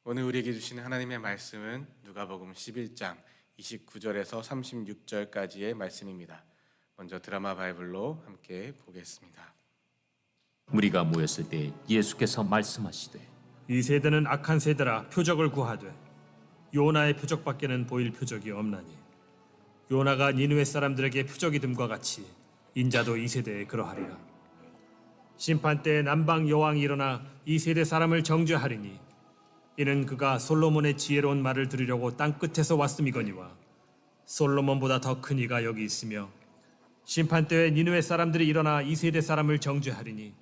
오늘 우리에게 주시는 하나님의 말씀은 누가복음 11장 29절에서 36절까지의 말씀입니다. 먼저 드라마 바이블로 함께 보겠습니다. 무리가 모였을 때 예수께서 말씀하시되 이 세대는 악한 세대라 표적을 구하되 요나의 표적밖에는 보일 표적이 없나니 요나가 니느웨 사람들에게 표적이 됨과 같이 인자도 이 세대에 그러하리라. 심판 때에 남방 여왕이 일어나 이 세대 사람을 정죄하리니 이는 그가 솔로몬의 지혜로운 말을 들으려고 땅 끝에서 왔음이거니와 솔로몬보다 더 큰 이가 여기 있으며 심판 때에 니느웨 사람들이 일어나 이 세대 사람을 정죄하리니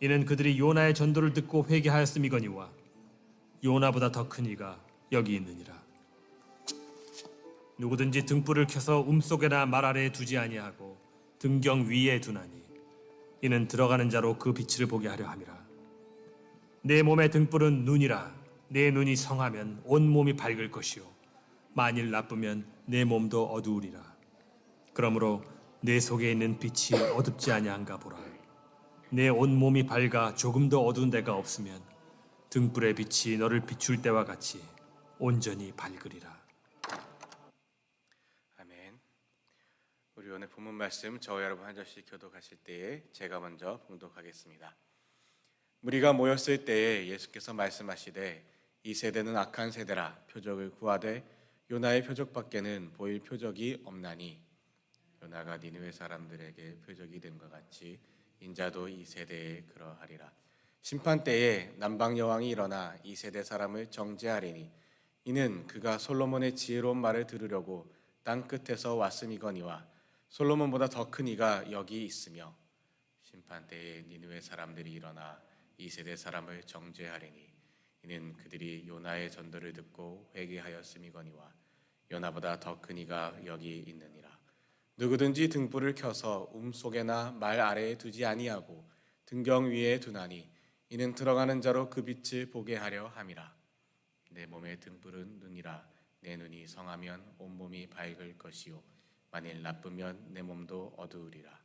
이는 그들이 요나의 전도를 듣고 회개하였음이거니와 요나보다 더 큰 이가 여기 있느니라. 누구든지 등불을 켜서 속에나 말 아래에 두지 아니하고 등경 위에 두나니 이는 들어가는 자로 그 빛을 보게 하려 함이라. 내 몸의 등불은 눈이라. 내 눈이 성하면 온 몸이 밝을 것이요 만일 나쁘면 내 몸도 어두우리라. 그러므로 내 속에 있는 빛이 어둡지 아니한가 보라. 내 온 몸이 밝아 조금도 어두운 데가 없으면 등불의 빛이 너를 비출 때와 같이 온전히 밝으리라. 아멘. 우리 오늘 본문 말씀 저와 여러분 한 절씩 교독하실 때에 제가 먼저 봉독하겠습니다. 무리가 모였을 때에 예수께서 말씀하시되 이 세대는 악한 세대라 표적을 구하되 요나의 표적밖에는 보일 표적이 없나니 요나가 니느웨 사람들에게 표적이 됨과 같이 인자도 이 세대에 그러하리라. 심판 때에 남방 여왕이 일어나 이 세대 사람을 정죄하리니 이는 그가 솔로몬의 지혜로운 말을 들으려고 땅 끝에서 왔음이거니와 솔로몬보다 더 큰 이가 여기 있으며 심판 때에 니느웨 사람들이 일어나 이 세대 사람을 정죄하리니 이는 그들이 요나의 전도를 듣고 회개하였음이거니와 요나보다 더 큰 이가 여기 있느니라. 누구든지 등불을 켜서 속에나 말 아래에 두지 아니하고 등경 위에 두나니 이는 들어가는 자로 그 빛을 보게 하려 함이라. 내 몸의 등불은 눈이라. 내 눈이 성하면 온몸이 밝을 것이요 만일 나쁘면 내 몸도 어두우리라.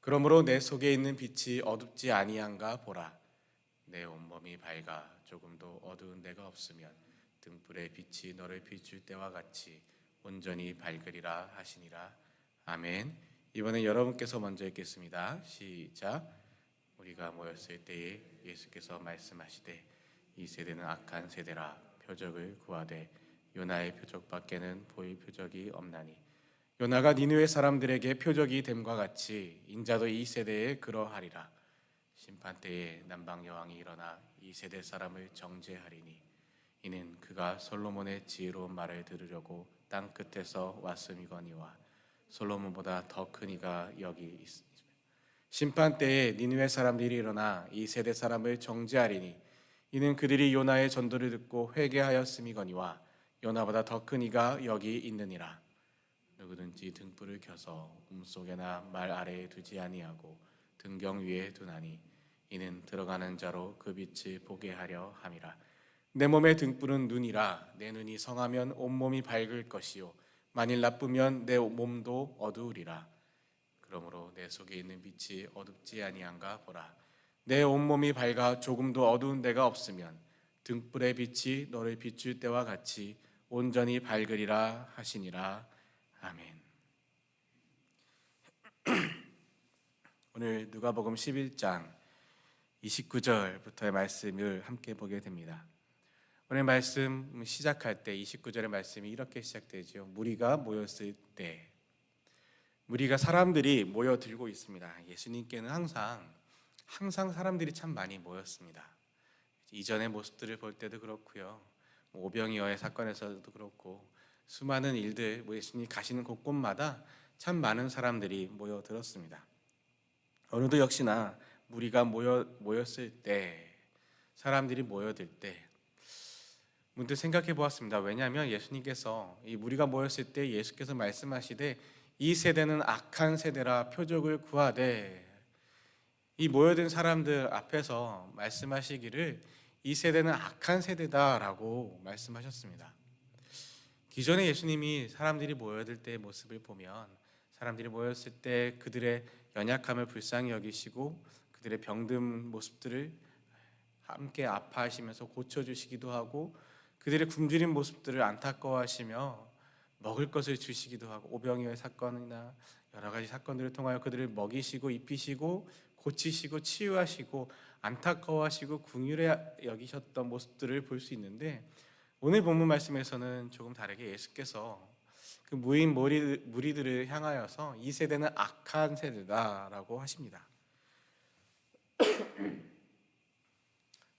그러므로 내 속에 있는 빛이 어둡지 아니한가 보라. 내 온몸이 밝아 조금도 어두운 데가 없으면 등불의 빛이 너를 비출 때와 같이 온전히 밝으리라 하시니라. 아멘. 이번엔 여러분께서 먼저 읽겠습니다. 시작. 우리가 모였을 때에 예수께서 말씀하시되 이 세대는 악한 세대라 표적을 구하되 요나의 표적밖에는 보일 표적이 없나니 요나가 니느웨 사람들에게 표적이 됨과 같이 인자도 이 세대에 그러하리라. 심판 때에 남방 여왕이 일어나 이 세대 사람을 정죄하리니 이는 그가 솔로몬의 지혜로운 말을 들으려고 땅 끝에서 왔음이거니와 솔로몬보다 더 큰 이가 여기 있으며 심판 때에 니느웨 사람들이 일어나 이 세대 사람을 정죄하리니 이는 그들이 요나의 전도를 듣고 회개하였음이거니와 요나보다 더 큰 이가 여기 있느니라. 누구든지 등불을 켜서 속에나 말 아래에 두지 아니하고 등경 위에 두나니 이는 들어가는 자로 그 빛을 보게 하려 함이라. 내 몸의 등불은 눈이라. 내 눈이 성하면 온몸이 밝을 것이요 만일 나쁘면 내 몸도 어두우리라. 그러므로 내 속에 있는 빛이 어둡지 아니한가 보라. 내 온몸이 밝아 조금도 어두운 데가 없으면 등불의 빛이 너를 비출 때와 같이 온전히 밝으리라 하시니라. 아멘. 오늘 누가복음 11장 29절부터의 말씀을 함께 보게 됩니다. 오늘 말씀 시작할 때 29절의 말씀이 이렇게 시작되죠. 무리가 모였을 때. 무리가 사람들이 모여들고 있습니다. 예수님께는 항상 사람들이 참 많이 모였습니다. 이전의 모습들을 볼 때도 그렇고요. 오병이어의 사건에서도 그렇고 수많은 일들 예수님이 가시는 곳곳마다 참 많은 사람들이 모여들었습니다. 오늘도 역시나 무리가 모였을 때, 사람들이 모여들 때 문득 생각해 보았습니다. 왜냐하면 예수님께서 이 무리가 모였을 때 예수께서 말씀하시되 이 세대는 악한 세대라 표적을 구하되, 이 모여든 사람들 앞에서 말씀하시기를 이 세대는 악한 세대다라고 말씀하셨습니다. 기존에 예수님이 사람들이 모여들 때의 모습을 보면 사람들이 모였을 때 그들의 연약함을 불쌍히 여기시고 그들의 병든 모습들을 함께 아파하시면서 고쳐주시기도 하고 그들의 굶주린 모습들을 안타까워하시며 먹을 것을 주시기도 하고 오병이어의 사건이나 여러 가지 사건들을 통하여 그들을 먹이시고 입히시고 고치시고 치유하시고 안타까워하시고 긍휼히 여기셨던 모습들을 볼 수 있는데 오늘 본문 말씀에서는 조금 다르게 예수께서 그 무리들을 향하여서 이 세대는 악한 세대다라고 하십니다.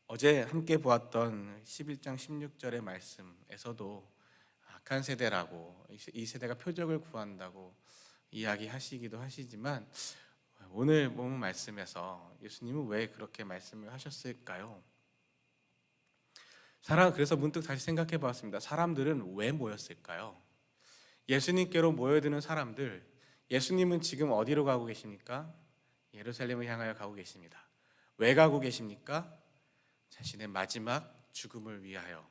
어제 함께 보았던 11장 16절의 말씀에서도 악한 세대라고 이 세대가 표적을 구한다고 이야기하시기도 하시지만 오늘 본문 말씀에서 예수님은 왜 그렇게 말씀을 하셨을까요? 그래서 문득 다시 생각해 보았습니다. 사람들은 왜 모였을까요? 예수님께로 모여드는 사람들, 예수님은 지금 어디로 가고 계십니까? 예루살렘을 향하여 가고 계십니다. 왜 가고 계십니까? 자신의 마지막 죽음을 위하여,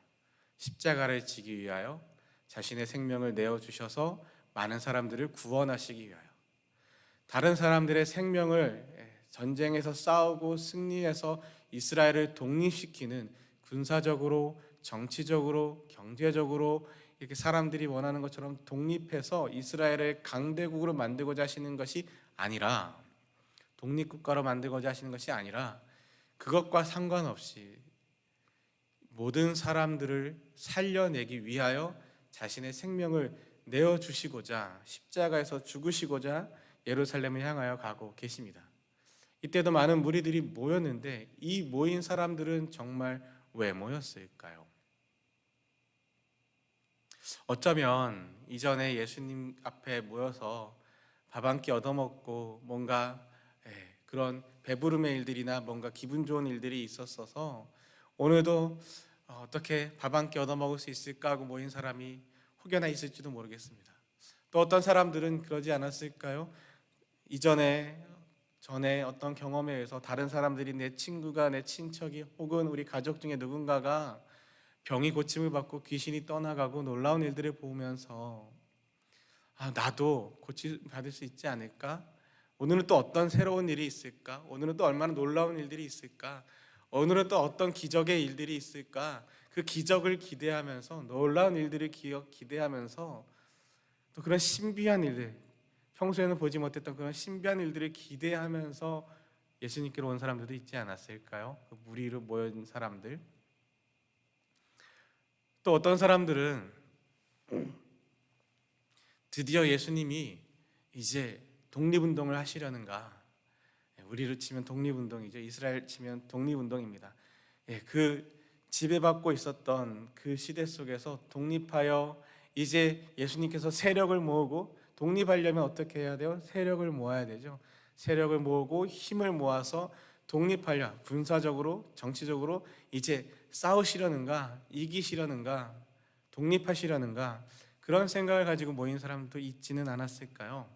십자가를 지기 위하여 자신의 생명을 내어주셔서 많은 사람들을 구원하시기 위하여, 다른 사람들의 생명을 전쟁에서 싸우고 승리해서 이스라엘을 독립시키는 군사적으로, 정치적으로, 경제적으로 이렇게 사람들이 원하는 것처럼 독립해서 이스라엘을 강대국으로 만들고자 하시는 것이 아니라, 독립국가로 만들고자 하시는 것이 아니라 그것과 상관없이 모든 사람들을 살려내기 위하여 자신의 생명을 내어주시고자 십자가에서 죽으시고자 예루살렘을 향하여 가고 계십니다. 이때도 많은 무리들이 모였는데 이 모인 사람들은 정말 왜 모였을까요? 어쩌면 이전에 예수님 앞에 모여서 밥 한 끼 얻어먹고 뭔가 그런 배부름의 일들이나 뭔가 기분 좋은 일들이 있었어서 오늘도 어떻게 밥 한 끼 얻어먹을 수 있을까 하고 모인 사람이 혹여나 있을지도 모르겠습니다. 또 어떤 사람들은 그러지 않았을까요? 전에 어떤 경험에 의해서 다른 사람들이 내 친구가, 내 친척이 혹은 우리 가족 중에 누군가가 병이 고침을 받고 귀신이 떠나가고 놀라운 일들을 보면서 나도 고침 받을 수 있지 않을까? 오늘은 또 어떤 새로운 일이 있을까? 오늘은 또 얼마나 놀라운 일들이 있을까? 오늘은 또 어떤 기적의 일들이 있을까? 그 기적을 기대하면서 놀라운 일들을 기대하면서 또 그런 신비한 일들, 평소에는 보지 못했던 그런 신비한 일들을 기대하면서 예수님께로 온 사람들도 있지 않았을까요? 그 무리로 모인 사람들. 또 어떤 사람들은 드디어 예수님이 이제 독립운동을 하시려는가? 우리로 치면 독립운동이죠. 이스라엘 치면 독립운동입니다. 그 지배받고 있었던 그 시대 속에서 독립하여 이제 예수님께서 세력을 모으고 독립하려면 어떻게 해야 돼요? 세력을 모아야 되죠. 세력을 모으고 힘을 모아서 독립하려 군사적으로 정치적으로 이제 싸우시려는가 이기시려는가 독립하시려는가 그런 생각을 가지고 모인 사람도 있지는 않았을까요?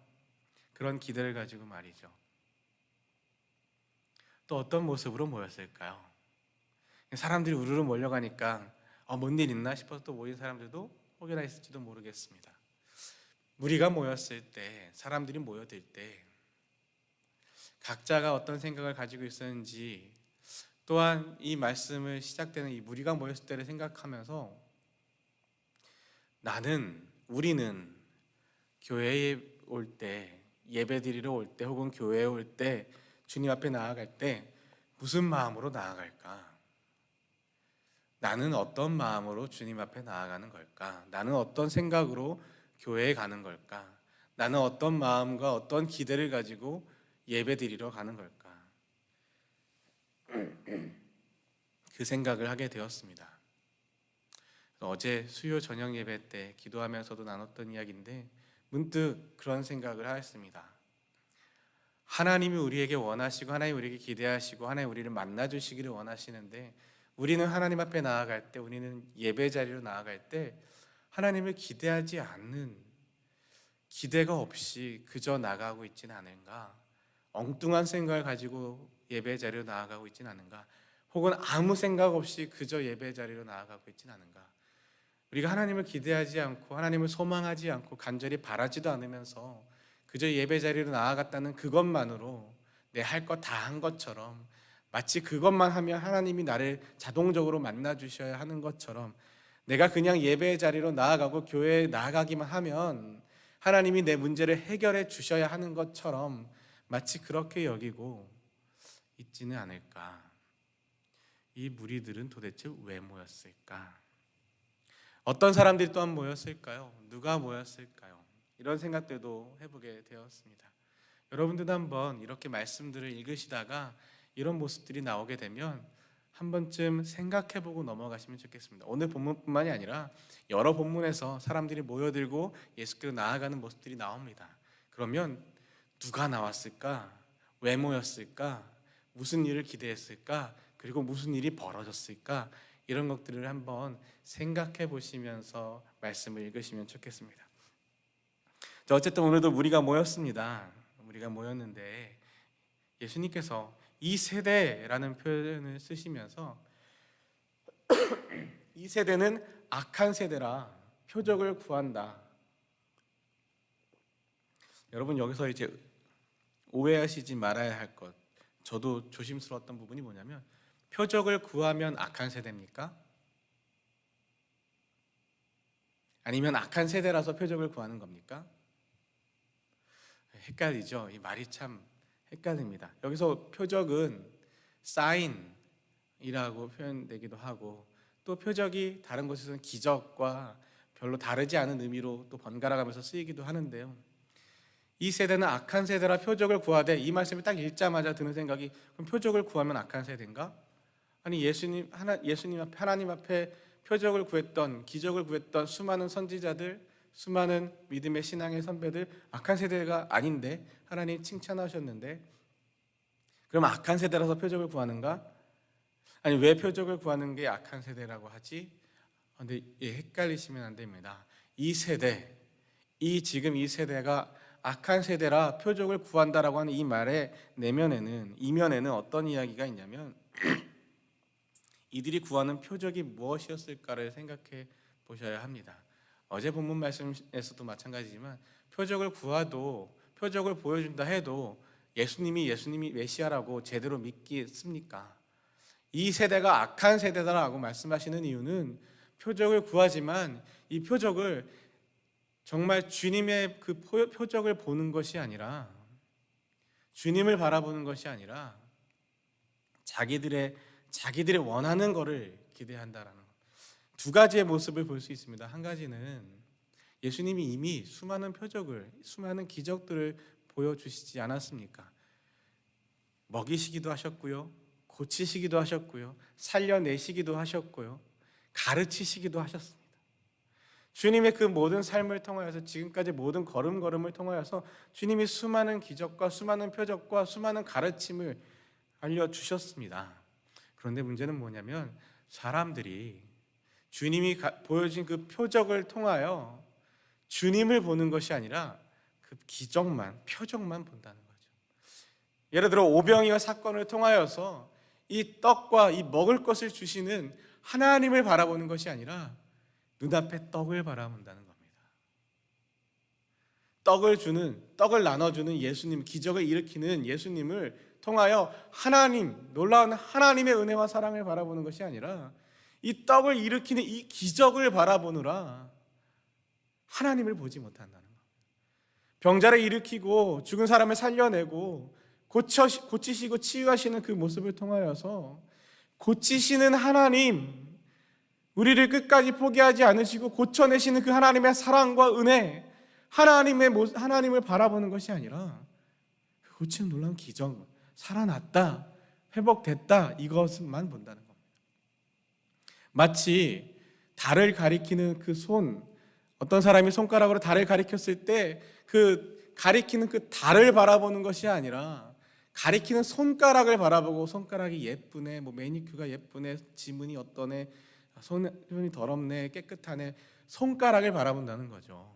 그런 기대를 가지고 말이죠. 또 어떤 모습으로 모였을까요? 사람들이 우르르 몰려가니까 뭔 일 있나 싶어서 또 모인 사람들도 혹여나 있을지도 모르겠습니다. 무리가 모였을 때, 사람들이 모여들 때 각자가 어떤 생각을 가지고 있었는지 또한 이 말씀을 시작되는 이 무리가 모였을 때를 생각하면서 우리는 교회에 올 때, 예배 드리러 올 때 혹은 교회에 올 때 주님 앞에 나아갈 때 무슨 마음으로 나아갈까? 나는 어떤 마음으로 주님 앞에 나아가는 걸까? 나는 어떤 생각으로 교회에 가는 걸까? 나는 어떤 마음과 어떤 기대를 가지고 예배 드리러 가는 걸까? 그 생각을 하게 되었습니다. 어제 수요 저녁 예배 때 기도하면서도 나눴던 이야기인데 문득 그런 생각을 하였습니다. 하나님이 우리에게 원하시고 하나님이 우리에게 기대하시고 하나님이 우리를 만나주시기를 원하시는데 우리는 하나님 앞에 나아갈 때 우리는 예배 자리로 나아갈 때 하나님을 기대하지 않는 기대가 없이 그저 나가고 있지는 않은가? 엉뚱한 생각을 가지고 예배 자리로 나아가고 있지는 않은가? 혹은 아무 생각 없이 그저 예배 자리로 나아가고 있지는 않은가? 우리가 하나님을 기대하지 않고 하나님을 소망하지 않고 간절히 바라지도 않으면서 그저 예배 자리로 나아갔다는 그것만으로 내 할 것 다 한 것처럼 마치 그것만 하면 하나님이 나를 자동적으로 만나 주셔야 하는 것처럼, 내가 그냥 예배의 자리로 나아가고 교회에 나아가기만 하면 하나님이 내 문제를 해결해 주셔야 하는 것처럼 마치 그렇게 여기고 있지는 않을까. 이 무리들은 도대체 왜 모였을까? 어떤 사람들이 또한 모였을까요? 누가 모였을까요? 이런 생각들도 해보게 되었습니다. 여러분들도 한번 이렇게 말씀들을 읽으시다가 이런 모습들이 나오게 되면 한 번쯤 생각해보고 넘어가시면 좋겠습니다. 오늘 본문뿐만이 아니라 여러 본문에서 사람들이 모여들고 예수께로 나아가는 모습들이 나옵니다. 그러면 누가 나왔을까? 왜 모였을까? 무슨 일을 기대했을까? 그리고 무슨 일이 벌어졌을까? 이런 것들을 한번 생각해 보시면서 말씀을 읽으시면 좋겠습니다. 자, 어쨌든 오늘도 무리가 모였습니다. 우리가 모였는데 예수님께서 이 세대라는 표현을 쓰시면서 이 세대는 악한 세대라 표적을 구한다. 여러분, 여기서 이제 오해하시지 말아야 할 것, 저도 조심스러웠던 부분이 뭐냐면, 표적을 구하면 악한 세대입니까? 아니면 악한 세대라서 표적을 구하는 겁니까? 헷갈리죠. 이 말이 참 헷갈립니다. 여기서 표적은 사인이라고 표현되기도 하고, 또 표적이 다른 곳에서는 기적과 별로 다르지 않은 의미로 또 번갈아 가면서 쓰이기도 하는데요. 이 세대는 악한 세대라 표적을 구하되, 이 말씀을 딱 읽자마자 드는 생각이, 그럼 표적을 구하면 악한 세대인가? 아니, 하나님 앞에 표적을 구했던, 기적을 구했던 수많은 선지자들, 수많은 믿음의 신앙의 선배들 악한 세대가 아닌데 하나님 칭찬하셨는데, 그럼 악한 세대라서 표적을 구하는가? 아니, 왜 표적을 구하는 게 악한 세대라고 하지? 근데 헷갈리시면 안 됩니다. 이 세대, 지금 이 세대가 악한 세대라 표적을 구한다라고 하는 이 말의 이면에는 어떤 이야기가 있냐면 이들이 구하는 표적이 무엇이었을까를 생각해 보셔야 합니다. 어제 본문 말씀에서도 마찬가지지만 표적을 구하도, 표적을 보여준다 해도 예수님이 메시아라고 제대로 믿겠습니까? 이 세대가 악한 세대다라고 말씀하시는 이유는 표적을 구하지만 이 표적을 정말 주님의 그 표적을 보는 것이 아니라, 주님을 바라보는 것이 아니라 자기들의 원하는 것을 기대한다라는 것. 두 가지의 모습을 볼 수 있습니다. 한 가지는 예수님이 이미 수많은 표적을, 수많은 기적들을 보여주시지 않았습니까? 먹이시기도 하셨고요, 고치시기도 하셨고요, 살려내시기도 하셨고요, 가르치시기도 하셨습니다. 주님의 그 모든 삶을 통하여서, 지금까지 모든 걸음걸음을 통하여서 주님이 수많은 기적과 수많은 표적과 수많은 가르침을 알려주셨습니다. 그런데 문제는 뭐냐면, 사람들이 주님이 보여준 그 표적을 통하여 주님을 보는 것이 아니라 그 기적만, 표적만 본다는 거죠. 예를 들어 오병이어 사건을 통하여서 이 떡과 이 먹을 것을 주시는 하나님을 바라보는 것이 아니라 눈앞에 떡을 바라본다는 겁니다. 떡을 나눠주는 예수님, 기적을 일으키는 예수님을 통하여 놀라운 하나님의 은혜와 사랑을 바라보는 것이 아니라 이 떡을 일으키는 이 기적을 바라보느라 하나님을 보지 못한다는 겁니다. 병자를 일으키고 죽은 사람을 살려내고 고치시고 치유하시는 그 모습을 통하여서 고치시는 하나님, 우리를 끝까지 포기하지 않으시고 고쳐내시는 그 하나님의 사랑과 은혜, 하나님을 바라보는 것이 아니라 고치는 놀라운 기적, 살아났다, 회복됐다, 이것만 본다는 겁니다. 마치 달을 가리키는 그 어떤 사람이 손가락으로 달을 가리켰을 때 그 가리키는 그 달을 바라보는 것이 아니라 가리키는 손가락을 바라보고, 손가락이 예쁘네, 매니큐가 예쁘네, 지문이 어떠네, 손이 더럽네, 깨끗하네, 손가락을 바라본다는 거죠.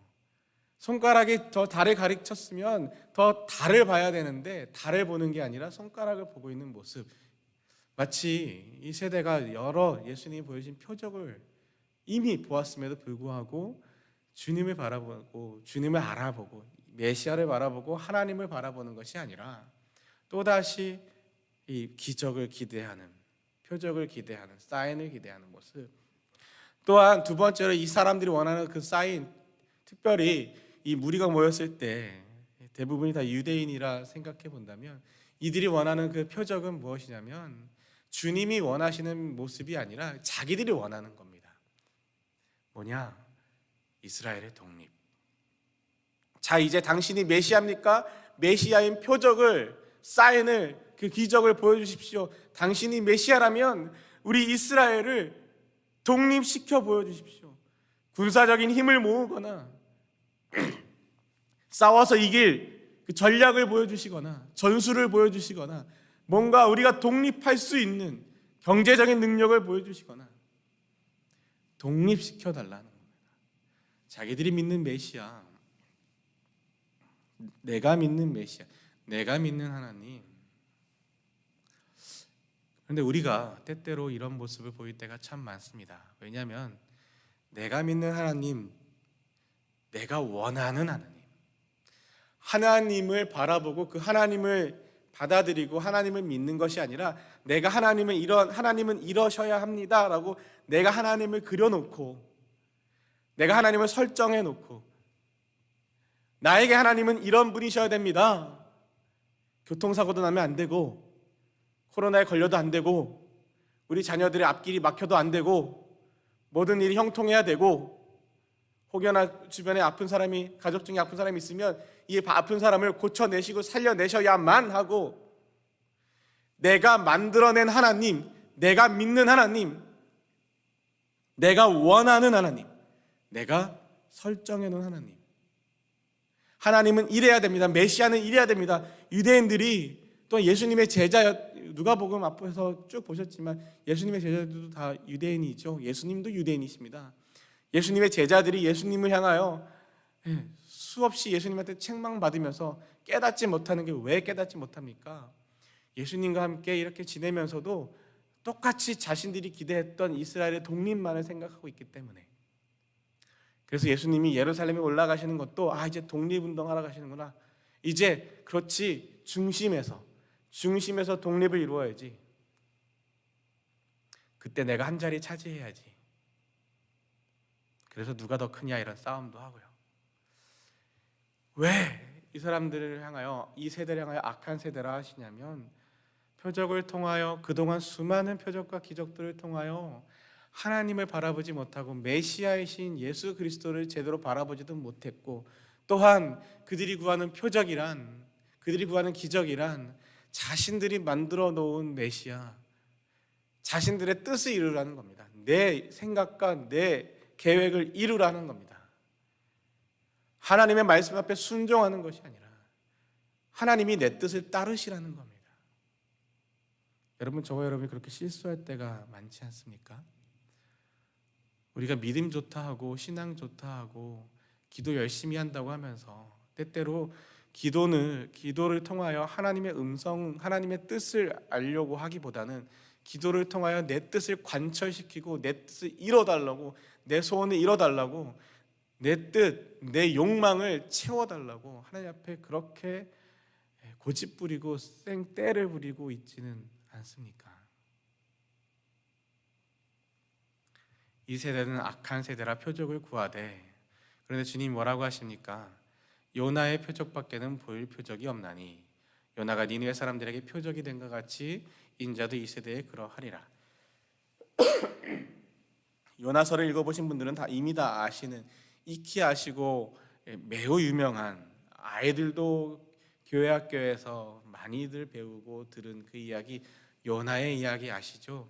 손가락이 더 달을 가리쳤으면 더 달을 봐야 되는데 달을 보는 게 아니라 손가락을 보고 있는 모습. 마치 이 세대가 여러 예수님이 보여주신 표적을 이미 보았음에도 불구하고 주님을 바라보고, 주님을 알아보고, 메시아를 바라보고 하나님을 바라보는 것이 아니라 또다시 이 기적을 기대하는, 표적을 기대하는, 사인을 기대하는 모습. 또한 두 번째로 이 사람들이 원하는 그 사인, 특별히 이 무리가 모였을 때 대부분이 다 유대인이라 생각해 본다면 이들이 원하는 그 표적은 무엇이냐면 주님이 원하시는 모습이 아니라 자기들이 원하는 겁니다. 뭐냐? 이스라엘의 독립. 자, 이제 당신이 메시아입니까? 메시아인 표적을, 사인을, 그 기적을 보여주십시오. 당신이 메시아라면 우리 이스라엘을 독립시켜 보여주십시오. 군사적인 힘을 모으거나 싸워서 이길 그 전략을 보여주시거나 전술을 보여주시거나 뭔가 우리가 독립할 수 있는 경제적인 능력을 보여주시거나 독립시켜 달라는 겁니다. 자기들이 믿는 메시아, 내가 믿는 메시아, 내가 믿는 하나님. 그런데 우리가 때때로 이런 모습을 보일 때가 참 많습니다. 왜냐하면 내가 믿는 하나님, 내가 원하는 하나님을 바라보고 그 하나님을 받아들이고 하나님을 믿는 것이 아니라 내가 하나님은 이러셔야 합니다라고 내가 하나님을 그려놓고 내가 하나님을 설정해 놓고 나에게 하나님은 이런 분이셔야 됩니다. 교통사고도 나면 안 되고 코로나에 걸려도 안 되고 우리 자녀들의 앞길이 막혀도 안 되고 모든 일이 형통해야 되고 혹여나 주변에 아픈 사람이, 가족 중에 아픈 사람이 있으면 이 아픈 사람을 고쳐내시고 살려내셔야만 하고 내가 만들어낸 하나님, 내가 믿는 하나님, 내가 원하는 하나님, 내가 설정해놓은 하나님, 하나님은 이래야 됩니다. 메시아는 이래야 됩니다. 유대인들이 또 예수님의 제자, 누가복음 앞에서 쭉 보셨지만 예수님의 제자들도 다 유대인이죠. 예수님도 유대인이십니다. 예수님의 제자들이 예수님을 향하여 수없이 예수님한테 책망받으면서 깨닫지 못하는 게 왜 깨닫지 못합니까? 예수님과 함께 이렇게 지내면서도 똑같이 자신들이 기대했던 이스라엘의 독립만을 생각하고 있기 때문에. 그래서 예수님이 예루살렘에 올라가시는 것도 이제 독립운동하러 가시는구나. 이제 그렇지, 중심에서 독립을 이루어야지. 그때 내가 한 자리 차지해야지. 그래서 누가 더 크냐 이런 싸움도 하고요. 왜 이 사람들을 향하여, 이 세대를 향하여 악한 세대라 하시냐면 표적을 통하여, 그동안 수많은 표적과 기적들을 통하여 하나님을 바라보지 못하고 메시아이신 예수 그리스도를 제대로 바라보지도 못했고, 또한 그들이 구하는 표적이란, 그들이 구하는 기적이란 자신들이 만들어 놓은 메시아, 자신들의 뜻을 이루라는 겁니다. 내 생각과 내 계획을 이루라는 겁니다. 하나님의 말씀 앞에 순종하는 것이 아니라 하나님이 내 뜻을 따르시라는 겁니다. 여러분, 저와 여러분이 그렇게 실수할 때가 많지 않습니까? 우리가 믿음 좋다 하고 신앙 좋다 하고 기도 열심히 한다고 하면서 때때로 기도를 통하여 하나님의 음성, 하나님의 뜻을 알려고 하기보다는 기도를 통하여 내 뜻을 관철시키고 내 뜻을 이뤄달라고, 내 소원을 이뤄달라고, 내 뜻, 내 욕망을 채워달라고 하나님 앞에 그렇게 고집 부리고 쌩떼를 부리고 있지는 않습니까? 이 세대는 악한 세대라 표적을 구하되, 그런데 주님 뭐라고 하십니까? 요나의 표적밖에는 보일 표적이 없나니 요나가 니느웨 사람들에게 표적이 된 것 같이 인자도 이 세대에 그러하리라. 요나서를 읽어보신 분들은 이미 다 아시는, 익히 아시고 매우 유명한, 아이들도 교회 학교에서 많이들 배우고 들은 그 이야기, 요나의 이야기 아시죠?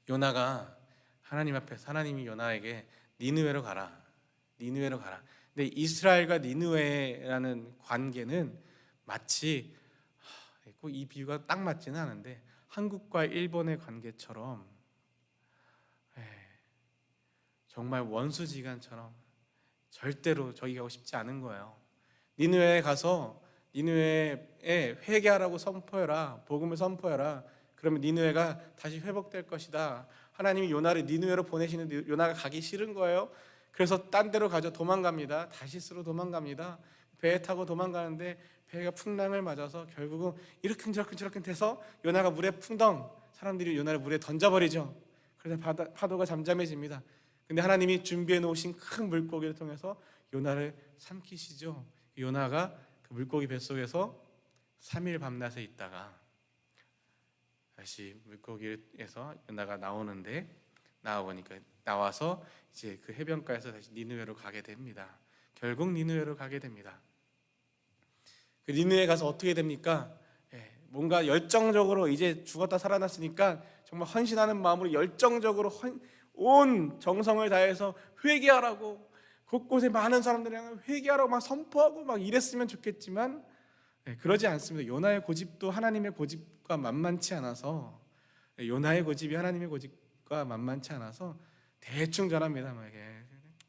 요나가 하나님 앞에서 하나님이 요나에게 니느웨로 가라. 근데 이스라엘과 니느웨라는 관계는 마치, 이 비유가 딱 맞지는 않은데 한국과 일본의 관계처럼 정말 원수지간처럼 절대로 저기 가고 싶지 않은 거예요. 니느웨에 가서 니느웨에 회개하라고 선포해라. 복음을 선포해라. 그러면 니느웨가 다시 회복될 것이다. 하나님이 요나를 니느웨로 보내시는데 요나가 가기 싫은 거예요. 그래서 딴 데로 가죠. 도망갑니다. 다시스로 도망갑니다. 배에 타고 도망가는데 배가 풍랑을 맞아서 결국은 이렇게 돼서 요나가 물에 풍덩, 사람들이 요나를 물에 던져버리죠. 그래서 파도가 잠잠해집니다. 근데 하나님이 준비해 놓으신 큰 물고기를 통해서 요나를 삼키시죠. 요나가 그 물고기 뱃속에서 3일 밤낮에 있다가 다시 물고기에서 요나가 나와서 이제 그 해변가에서 다시 니느웨로 가게 됩니다. 결국 니느웨로 가게 됩니다. 그 니느웨 가서 어떻게 됩니까? 뭔가 열정적으로 이제 죽었다 살아났으니까 정말 헌신하는 마음으로 열정적으로 온 정성을 다해서 회개하라고, 곳곳에 많은 사람들이 회개하라고 막 선포하고 막 이랬으면 좋겠지만 그러지 않습니다. 요나의 고집도 하나님의 고집과 만만치 않아서, 요나의 고집이 하나님의 고집과 만만치 않아서 대충 전합니다.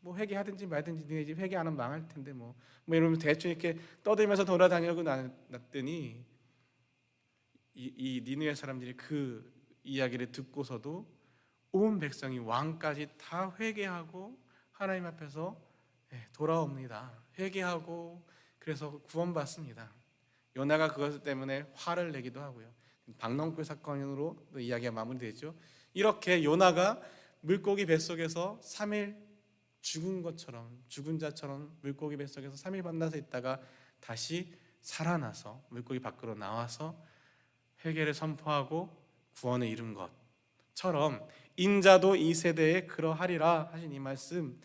뭐 회개하든지 말든지 니네 집 회개 안 하면 망할 텐데 뭐 이러면서 대충 이렇게 떠들면서 돌아다니고 났더니 이 니느웨 사람들이 그 이야기를 듣고서도 온 백성이 왕까지 다 회개하고 하나님 앞에서 돌아옵니다. 회개하고 그래서 구원받습니다. 요나가 그것 때문에 화를 내기도 하고요. 박넝쿨 사건으로 또 이야기가 마무리되죠. 이렇게 요나가 물고기 뱃속에서 3일 죽은 자처럼 물고기 뱃속에서 3일 밤낮에 있다가 다시 살아나서 물고기 밖으로 나와서 회개를 선포하고 구원을 이룬 것처럼 인자도 이 세대에 그러하리라 하신 이 말씀,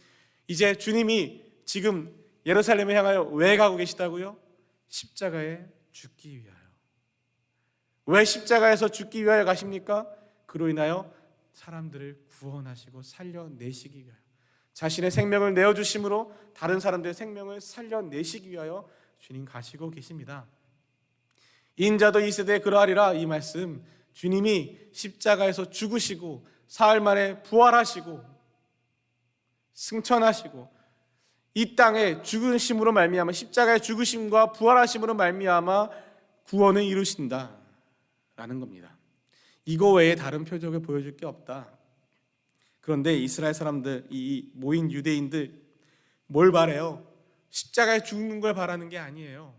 이제 주님이 지금 예루살렘을 향하여 왜 가고 계시다고요? 십자가에 죽기 위하여. 왜 십자가에서 죽기 위하여 가십니까? 그로 인하여 사람들을 구원하시고 살려내시기 위하여, 자신의 생명을 내어주심으로 다른 사람들의 생명을 살려내시기 위하여 주님 가시고 계십니다. 인자도 이 세대에 그러하리라, 이 말씀, 주님이 십자가에서 죽으시고 사흘 만에 부활하시고 승천하시고 이 땅에 죽으심으로 말미암아, 십자가의 죽으심과 부활하심으로 말미암아 구원을 이루신다라는 겁니다. 이거 외에 다른 표적을 보여줄 게 없다. 그런데 이스라엘 사람들, 이 모인 유대인들 뭘 바래요? 십자가에 죽는 걸 바라는 게 아니에요.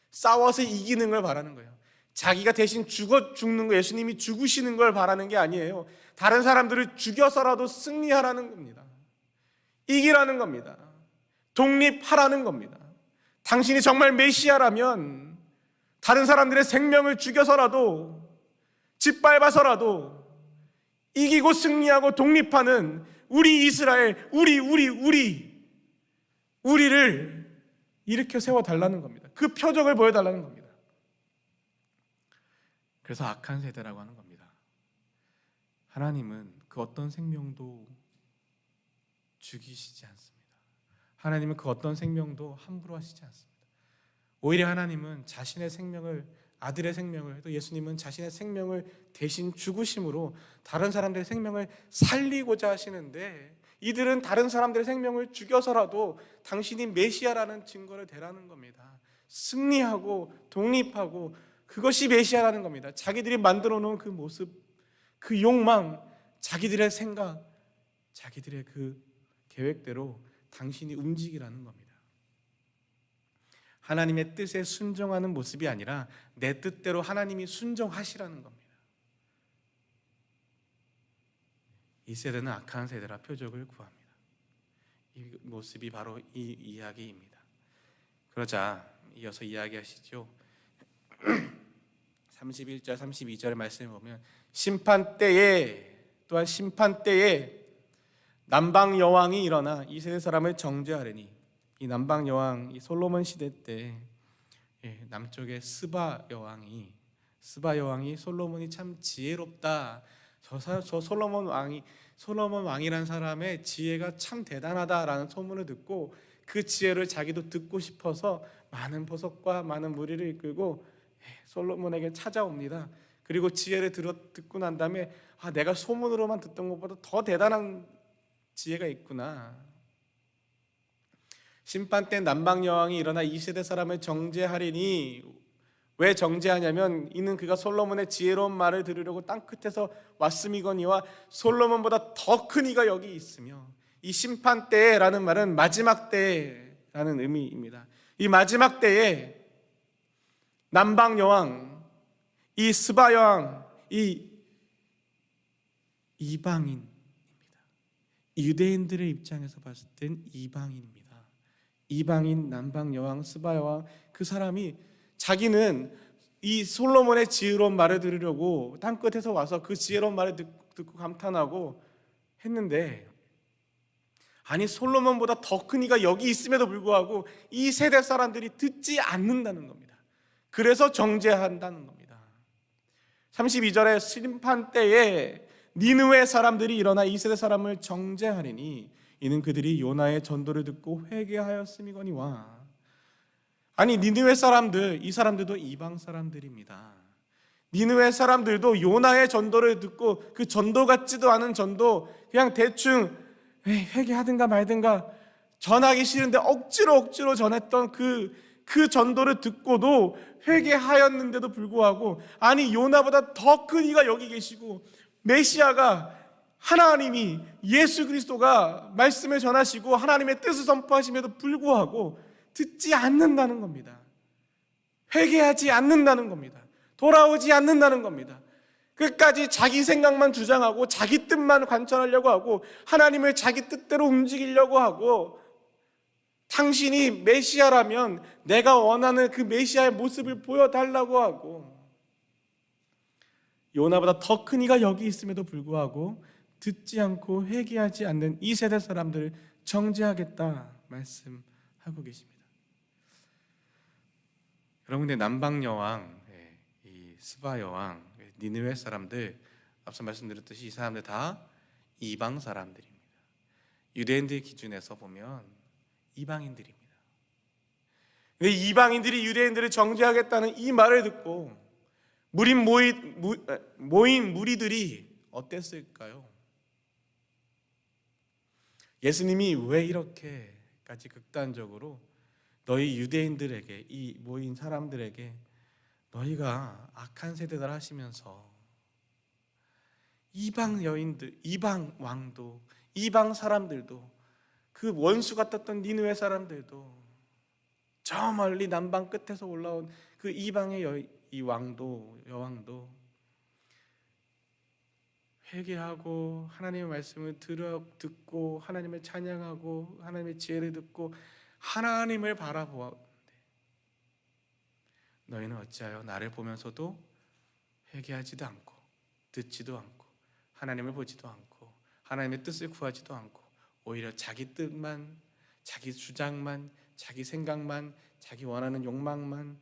싸워서 이기는 걸 바라는 거예요. 자기가 대신 죽는 거, 예수님이 죽으시는 걸 바라는 게 아니에요. 다른 사람들을 죽여서라도 승리하라는 겁니다. 이기라는 겁니다. 독립하라는 겁니다. 당신이 정말 메시아라면 다른 사람들의 생명을 죽여서라도, 짓밟아서라도 이기고 승리하고 독립하는 우리 이스라엘, 우리를 일으켜 세워달라는 겁니다. 그 표적을 보여달라는 겁니다. 그래서 악한 세대라고 하는 겁니다. 하나님은 그 어떤 생명도 죽이시지 않습니다. 하나님은 그 어떤 생명도 함부로 하시지 않습니다. 오히려 하나님은 자신의 생명을, 아들의 생명을, 또 예수님은 자신의 생명을 대신 죽으심으로 다른 사람들의 생명을 살리고자 하시는데, 이들은 다른 사람들의 생명을 죽여서라도 당신이 메시아라는 증거를 대라는 겁니다. 승리하고 독립하고, 그것이 메시아라는 겁니다. 자기들이 만들어 놓은 그 모습, 그 욕망, 자기들의 생각, 자기들의 그 계획대로 당신이 움직이라는 겁니다. 하나님의 뜻에 순종하는 모습이 아니라 내 뜻대로 하나님이 순종하시라는 겁니다. 이 세대는 악한 세대라 표적을 구합니다. 이 모습이 바로 이 이야기입니다. 그러자 이어서 이야기하시죠. 31절 32절의 말씀을 보면, 또한 심판때에 남방 여왕이 일어나 이 세대 사람을 정죄하려니, 이 남방 여왕, 이 솔로몬 시대 때 남쪽의 스바 여왕이 솔로몬이 참 지혜롭다, 저 솔로몬 왕이란 사람의 지혜가 참 대단하다라는 소문을 듣고 그 지혜를 자기도 듣고 싶어서 많은 보석과 많은 무리를 이끌고 솔로몬에게 찾아옵니다. 그리고 지혜를 듣고 난 다음에 내가 소문으로만 듣던 것보다 더 대단한 지혜가 있구나. 심판 때 남방 여왕이 일어나 이 세대 사람을 정죄하리니, 왜 정죄하냐면 이는 그가 솔로몬의 지혜로운 말을 들으려고 땅 끝에서 왔음이거니와 솔로몬보다 더 큰 이가 여기 있으며, 이 심판 때라는 말은 마지막 때라는 의미입니다. 이 마지막 때에 남방 여왕, 이 스바 여왕, 이 이방인입니다. 유대인들의 입장에서 봤을 땐 이방인입니다. 이방인 남방 여왕 스바 여왕, 그 사람이 자기는 이 솔로몬의 지혜로운 말을 들으려고 땅끝에서 와서 그 지혜로운 말을 듣고 감탄하고 했는데, 아니 솔로몬보다 더 큰 이가 여기 있음에도 불구하고 이 세대 사람들이 듣지 않는다는 겁니다. 그래서 정죄한다는 겁니다. 32절에 심판 때에 니느웨 사람들이 일어나 이 세대 사람을 정죄하리니 이는 그들이 요나의 전도를 듣고 회개하였음이거니와. 아니 니느웨 사람들, 이 사람들도 이방 사람들입니다. 니느웨 사람들도 요나의 전도를 듣고 그 전도 같지도 않은 전도, 그냥 대충 회개하든가 말든가 전하기 싫은데 억지로 전했던 그 전도를 듣고도 회개하였는데도 불구하고, 아니 요나보다 더 큰 이가 여기 계시고 메시아가, 하나님이, 예수 그리스도가 말씀을 전하시고 하나님의 뜻을 선포하심에도 불구하고 듣지 않는다는 겁니다. 회개하지 않는다는 겁니다. 돌아오지 않는다는 겁니다. 끝까지 자기 생각만 주장하고 자기 뜻만 관철하려고 하고 하나님을 자기 뜻대로 움직이려고 하고, 당신이 메시아라면 내가 원하는 그 메시아의 모습을 보여달라고 하고, 요나보다 더 큰 이가 여기 있음에도 불구하고 듣지 않고 회개하지 않는 이 세대 사람들을 정죄하겠다 말씀하고 계십니다. 여러분, 근데 남방 여왕, 이 스바 여왕, 니느웨 사람들, 앞서 말씀드렸듯이 이 사람들 다 이방 사람들입니다. 유대인들 기준에서 보면 이방인들입니다. 근데 이방인들이 유대인들을 정죄하겠다는 이 말을 듣고 모인 무리들이 어땠을까요? 예수님이 왜 이렇게까지 극단적으로 너희 유대인들에게, 이 모인 사람들에게 너희가 악한 세대들 하시면서 이방 여인들, 이방 왕도, 이방 사람들도, 그 원수 같았던 니느웨 사람들도, 저 멀리 남방 끝에서 올라온 그 이방의 이 왕도, 여왕도 회개하고 하나님의 말씀을 듣고 하나님을 찬양하고 하나님의 지혜를 듣고 하나님을 바라보았는데, 너희는 어찌하여 나를 보면서도 회개하지도 않고 듣지도 않고 하나님을 보지도 않고 하나님의 뜻을 구하지도 않고 오히려 자기 뜻만, 자기 주장만, 자기 생각만, 자기 원하는 욕망만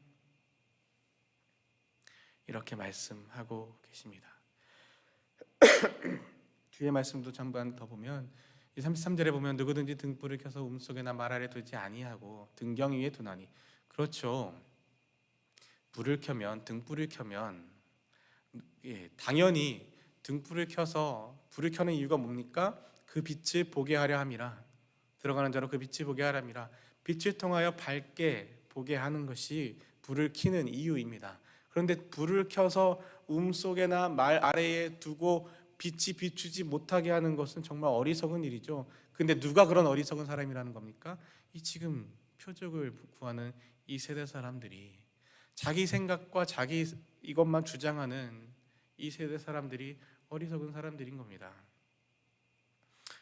이렇게 말씀하고 계십니다. 뒤에 말씀도 잠깐 더 보면 이 33절에 보면 누구든지 등불을 켜서 움속에나 말 아래 두지 아니하고 등경 위에 두나니. 그렇죠. 불을 켜면, 등불을 켜면 당연히 등불을 켜서, 불을 켜는 이유가 뭡니까? 그 빛을 보게 하려 함이라. 들어가는 자로 그 빛을 보게 하려 함이라. 빛을 통하여 밝게 보게 하는 것이 불을 켜는 이유입니다. 그런데 불을 켜서 속에나 말 아래에 두고 빛이 비추지 못하게 하는 것은 정말 어리석은 일이죠. 근데 누가 그런 어리석은 사람이라는 겁니까? 이 지금 표적을 구하는 이 세대 사람들이, 자기 생각과 자기 이것만 주장하는 이 세대 사람들이 어리석은 사람들인 겁니다.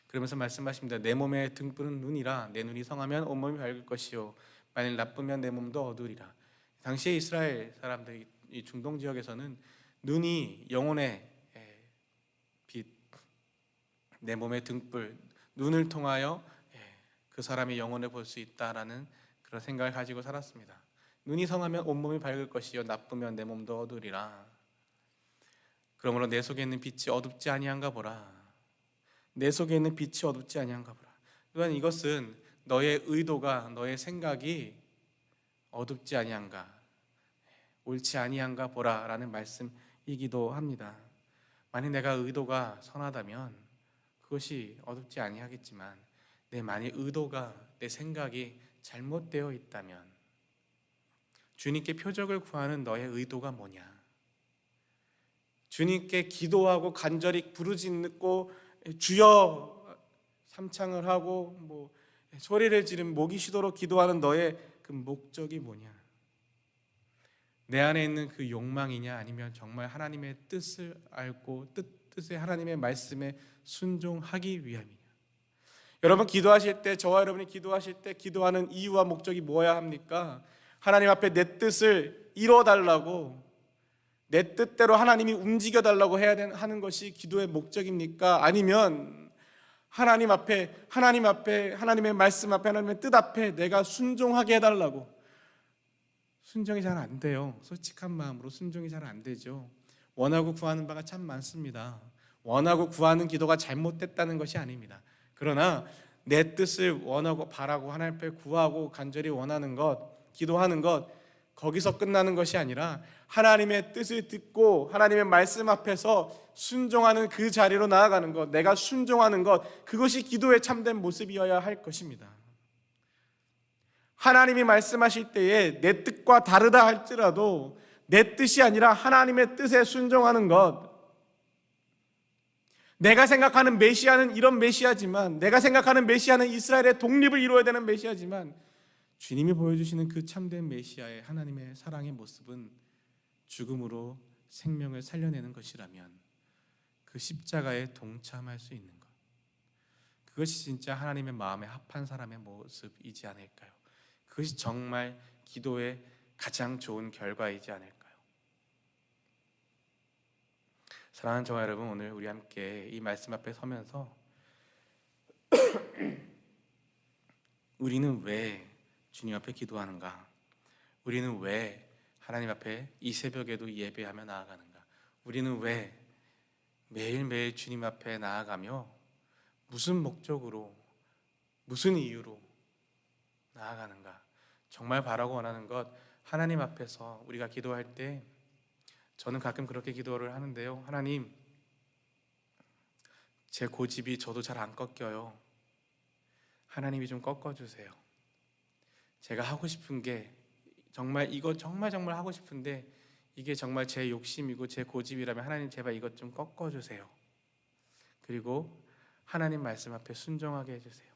그러면서 말씀하십니다. 내 몸의 등불은 눈이라. 내 눈이 성하면 온몸이 밝을 것이요 만일 나쁘면 내 몸도 어두우리라. 당시에 이스라엘 사람들이, 이 중동 지역에서는 눈이 영혼의 빛, 내 몸의 등불, 눈을 통하여 그 사람의 영혼을 볼 수 있다라는 그런 생각을 가지고 살았습니다. 눈이 성하면 온몸이 밝을 것이요 나쁘면 내 몸도 어두우리라. 그러므로 내 속에 있는 빛이 어둡지 아니한가 보라. 내 속에 있는 빛이 어둡지 아니한가 보라. 또한 이것은 너의 의도가, 너의 생각이 어둡지 아니한가, 옳지 아니한가 보라라는 말씀이기도 합니다. 만약 내가 의도가 선하다면 그것이 어둡지 아니하겠지만, 만약 의도가, 내 생각이 잘못되어 있다면, 주님께 표적을 구하는 너의 의도가 뭐냐? 주님께 기도하고 간절히 부르짖고 주여 삼창을 하고 소리를 지르며 목이 쉬도록 기도하는 너의 그 그 목적이 뭐냐? 내 안에 있는 그 욕망이냐, 아니면 정말 하나님의 뜻을 알고 뜻에 하나님의 말씀에 순종하기 위함이냐? 여러분 기도하실 때, 저와 여러분이 기도하실 때 기도하는 이유와 목적이 뭐야 합니까? 하나님 앞에 내 뜻을 이뤄달라고, 내 뜻대로 하나님이 움직여달라고 하는 것이 기도의 목적입니까? 아니면 하나님의 말씀 앞에, 하나님의 뜻 앞에 내가 순종하게 해달라고? 순종이 잘 안 돼요. 솔직한 마음으로 순종이 잘 안 되죠. 원하고 구하는 바가 참 많습니다. 원하고 구하는 기도가 잘못됐다는 것이 아닙니다. 그러나 내 뜻을 원하고 바라고 하나님 앞에 구하고 간절히 원하는 것, 기도하는 것, 거기서 끝나는 것이 아니라 하나님의 뜻을 듣고 하나님의 말씀 앞에서 순종하는 그 자리로 나아가는 것, 내가 순종하는 것, 그것이 기도의 참된 모습이어야 할 것입니다. 하나님이 말씀하실 때에 내 뜻과 다르다 할지라도 내 뜻이 아니라 하나님의 뜻에 순종하는 것, 내가 생각하는 메시아는 이런 메시아지만, 내가 생각하는 메시아는 이스라엘의 독립을 이루어야 되는 메시아지만, 주님이 보여주시는 그 참된 메시아의 하나님의 사랑의 모습은 죽음으로 생명을 살려내는 것이라면 그 십자가에 동참할 수 있는 것, 그것이 진짜 하나님의 마음에 합한 사람의 모습이지 않을까요? 그것이 정말 기도의 가장 좋은 결과이지 않을까요? 사랑하는 저와 여러분, 오늘 우리 함께 이 말씀 앞에 서면서 우리는 왜 주님 앞에 기도하는가? 우리는 왜 하나님 앞에 이 새벽에도 예배하며 나아가는가? 우리는 왜 매일매일 주님 앞에 나아가며 무슨 목적으로, 무슨 이유로 나아가는가? 정말 바라고 원하는 것, 하나님 앞에서 우리가 기도할 때 저는 가끔 그렇게 기도를 하는데요. 하나님, 제 고집이 저도 잘 안 꺾여요. 하나님이 좀 꺾어주세요. 제가 하고 싶은 게 정말 이거 정말 하고 싶은데 이게 정말 제 욕심이고 제 고집이라면 하나님 제발 이것 좀 꺾어주세요. 그리고 하나님 말씀 앞에 순종하게 해주세요.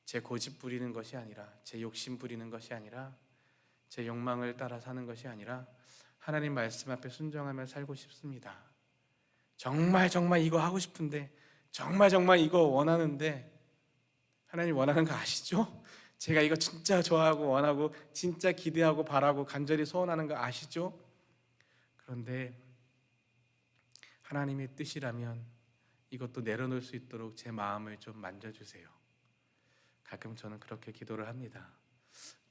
제 고집 부리는 것이 아니라, 제 욕심 부리는 것이 아니라, 제 욕망을 따라 사는 것이 아니라 하나님 말씀 앞에 순종하며 살고 싶습니다. 정말 이거 하고 싶은데, 정말 이거 원하는데, 하나님 원하는 거 아시죠? 제가 이거 진짜 좋아하고 원하고 진짜 기대하고 바라고 간절히 소원하는 거 아시죠? 그런데 하나님의 뜻이라면 이것도 내려놓을 수 있도록 제 마음을 좀 만져주세요. 가끔 저는 그렇게 기도를 합니다.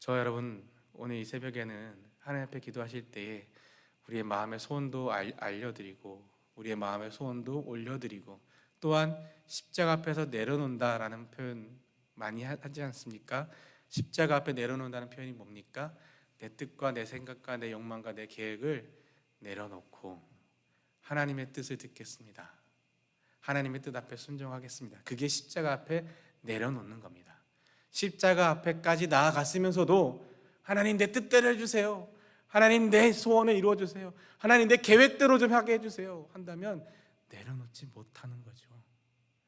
저 여러분, 오늘 이 새벽에는 하나님 앞에 기도하실 때에 우리의 마음의 소원도 알려드리고 우리의 마음의 소원도 올려드리고, 또한 십자가 앞에서 내려놓는다라는 표현 많이 하지 않습니까? 십자가 앞에 내려놓는다는 표현이 뭡니까? 내 뜻과 내 생각과 내 욕망과 내 계획을 내려놓고 하나님의 뜻을 듣겠습니다. 하나님의 뜻 앞에 순종하겠습니다. 그게 십자가 앞에 내려놓는 겁니다. 십자가 앞에까지 나아갔으면서도 하나님 내 뜻대로 해주세요, 하나님 내 소원을 이루어주세요, 하나님 내 계획대로 좀 하게 해주세요 한다면 내려놓지 못하는 거죠.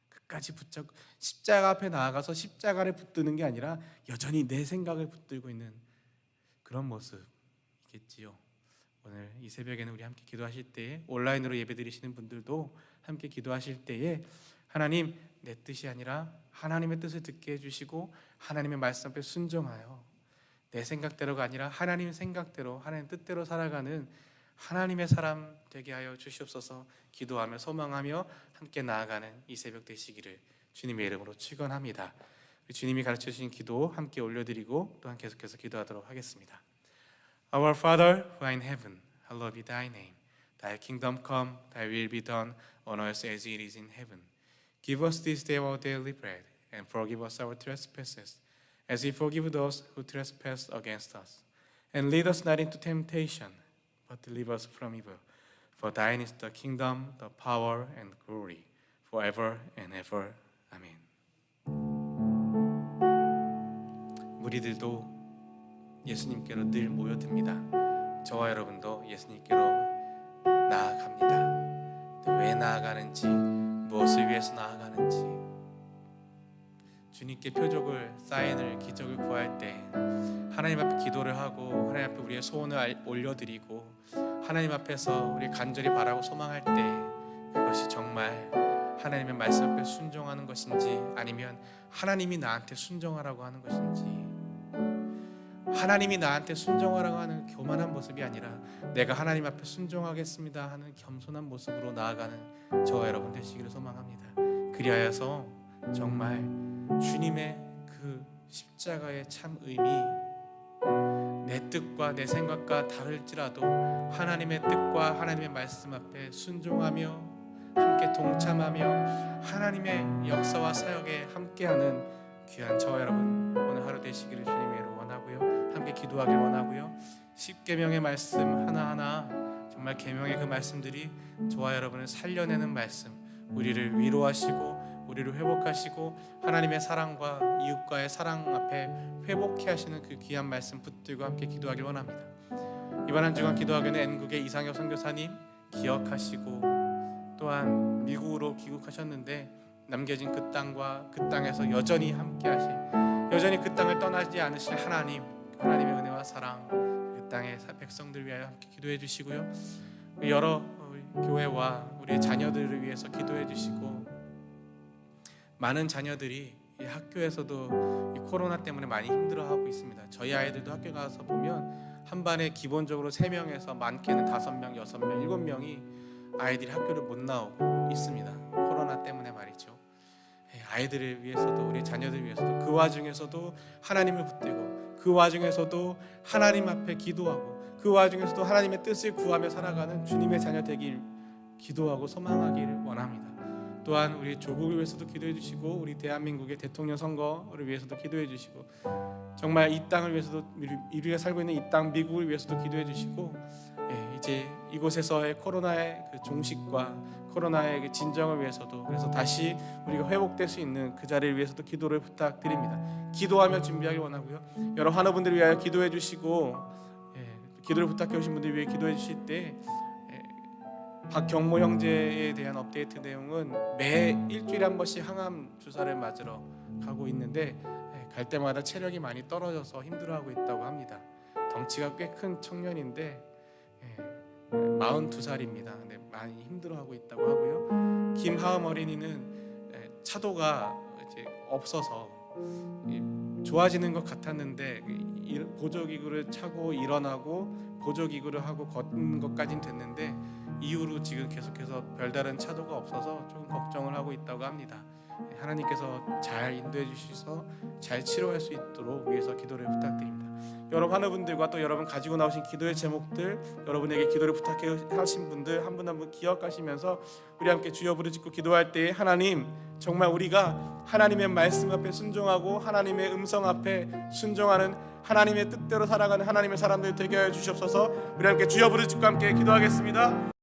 끝까지 붙잡고 십자가 앞에 나아가서 십자가를 붙드는 게 아니라 여전히 내 생각을 붙들고 있는 그런 모습이겠지요. 오늘 이 새벽에는 우리 함께 기도하실 때에, 온라인으로 예배드리시는 분들도 함께 기도하실 때에 하나님 내 뜻이 아니라 하나님의 뜻을 듣게 해주시고 하나님의 말씀 앞에 순종하여 내 생각대로가 아니라 하나님 생각대로, 하나님 뜻대로 살아가는 하나님의 사람 되게 하여 주시옵소서. 기도하며 소망하며 함께 나아가는 이 새벽 되시기를 주님의 이름으로 축원합니다. 주님이 가르쳐 주신 기도 함께 올려드리고 또한 계속해서 기도하도록 하겠습니다. Our Father who art in heaven, hallowed be thy name. Thy kingdom come, thy will be done on earth as it is in heaven. Give us this day our daily bread, and forgive us our trespasses, as we forgive those who trespass against us. And lead us not into temptation, but deliver us from evil. For thine is the kingdom, the power, and glory, forever and ever. 아멘. 무리들도 예수님께로 늘 모여듭니다. 저와 여러분도 예수님께로 나아갑니다. 왜 나아가는지, 무엇을 위해서 나아가는지 주님께 표적을, 사인을, 기적을 구할 때 하나님 앞에 기도를 하고 하나님 앞에 우리의 소원을 올려드리고 하나님 앞에서 우리 간절히 바라고 소망할 때 그것이 정말 하나님의 말씀 앞에 순종하는 것인지 아니면 하나님이 나한테 순종하라고 하는 것인지, 하나님이 나한테 순종하라고 하는 교만한 모습이 아니라 내가 하나님 앞에 순종하겠습니다 하는 겸손한 모습으로 나아가는 저와 여러분 되시기를 소망합니다. 그리하여서 정말 주님의 그 십자가의 참 의미, 내 뜻과 내 생각과 다를지라도 하나님의 뜻과 하나님의 말씀 앞에 순종하며 함께 동참하며 하나님의 역사와 사역에 함께하는 귀한 저와 여러분 오늘 하루 되시기를 주님으로 원하고요, 함께 기도하길 원하고요. 십계명의 말씀 하나하나 정말 계명의 그 말씀들이 저와 여러분을 살려내는 말씀, 우리를 위로하시고 우리를 회복하시고 하나님의 사랑과 이웃과의 사랑 앞에 회복케 하시는 그 귀한 말씀 붙들고 함께 기도하길 원합니다. 이번 한 주간 기도하기는 N국의 이상엽 선교사님 기억하시고 또한 미국으로 귀국하셨는데 남겨진 그 땅과 그 땅에서 여전히 함께 하실, 여전히 그 땅을 떠나지 않으실 하나님, 하나님의 은혜와 사랑 그 땅의 백성들 위하여 함께 기도해 주시고요. 여러 교회와 우리의 자녀들을 위해서 기도해 주시고, 많은 자녀들이 이 학교에서도 이 코로나 때문에 많이 힘들어하고 있습니다. 저희 아이들도 학교 가서 보면 한 반에 기본적으로 3명에서 많게는 5명, 6명, 7명이 아이들이 학교를 못 나오고 있습니다. 코로나 때문에 말이죠. 아이들을 위해서도 우리 자녀들 위해서도 그 와중에서도 하나님을 붙들고 그 와중에서도 하나님 앞에 기도하고 그 와중에서도 하나님의 뜻을 구하며 살아가는 주님의 자녀 되길 기도하고 소망하기를 원합니다. 또한 우리 조국을 위해서도 기도해 주시고 우리 대한민국의 대통령 선거를 위해서도 기도해 주시고 정말 이 땅을 위해서도 우리가 살고 있는 이 땅 미국을 위해서도 기도해 주시고 이제 이곳에서의 코로나의 그 종식과 코로나의 그 진정을 위해서도 그래서 다시 우리가 회복될 수 있는 그 자리를 위해서도 기도를 부탁드립니다. 기도하며 준비하기 원하고요. 여러 환우분들을 위하여 기도해 주시고 기도를 부탁해 오신 분들 위해 기도해 주실 때 박경모 형제에 대한 업데이트 내용은 매 일주일에 한 번씩 항암 주사를 맞으러 가고 있는데 갈 때마다 체력이 많이 떨어져서 힘들어하고 있다고 합니다. 덩치가 꽤 큰 청년인데 42살입니다. 근데 많이 힘들어하고 있다고 하고요. 김하음 어린이는 차도가 이제 없어서 좋아지는 것 같았는데 보조기구를 차고 일어나고 보조기구를 하고 걷는 것까지는 됐는데 이후로 지금 계속해서 별다른 차도가 없어서 조금 걱정을 하고 있다고 합니다. 하나님께서 잘 인도해 주셔서 잘 치료할 수 있도록 위해서 기도를 부탁드립니다. 여러 환우분들과 또 여러분 가지고 나오신 기도의 제목들, 여러분에게 기도를 부탁해 하신 분들 한 분 한 분 기억하시면서 우리 함께 주여 부르짖고 기도할 때 하나님, 정말 우리가 하나님의 말씀 앞에 순종하고 하나님의 음성 앞에 순종하는 하나님의 뜻대로 살아가는 하나님의 사람들 되게 하여 주시옵소서. 우리 함께 주여 부르짖고 함께 기도하겠습니다.